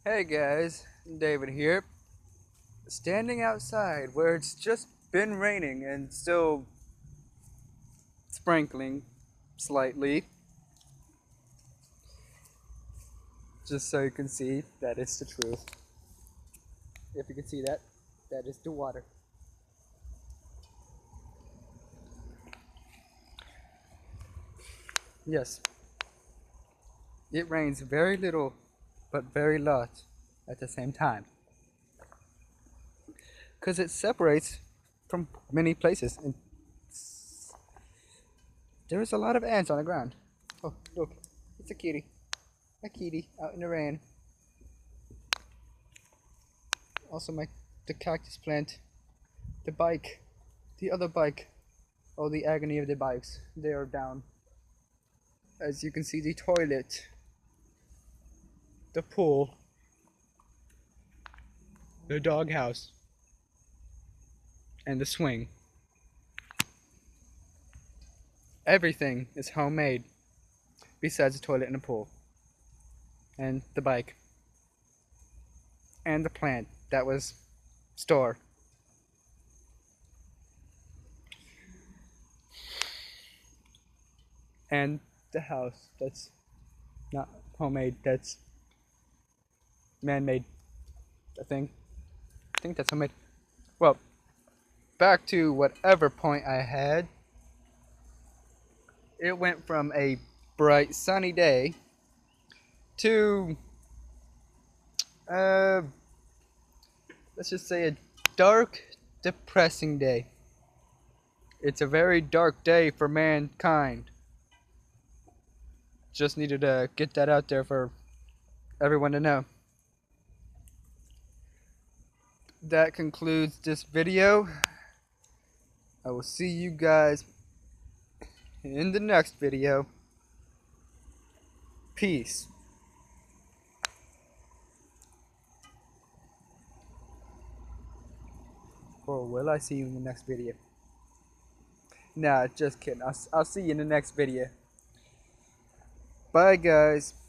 Hey guys, David here, standing outside where it's just been raining and still sprinkling slightly, just so you can see that it's the truth. If you can see that, that is the water. Yes, it rains very little but very lot at the same time because it separates from many places and there is a lot of ants on the ground. Oh, look, it's a kitty out in the rain. Also, the cactus plant, the bike, the other bike. Oh, the agony of the bikes. They are down. As you can see, the toilet, the pool, the doghouse, and the swing. Everything is homemade, besides the toilet and the pool, and the bike, and the plant that was store. And the house that's not homemade, that's man-made. I think. I think that's homemade. Well, back to whatever point I had. It went from a bright sunny day to uh let's just say a dark, depressing day. It's a very dark day for mankind. Just needed to get that out there for everyone to know. That concludes this video. I will see you guys in the next video. Peace. Or will I see you in the next video? Nah, just kidding. I'll see you in the next video. Bye, guys.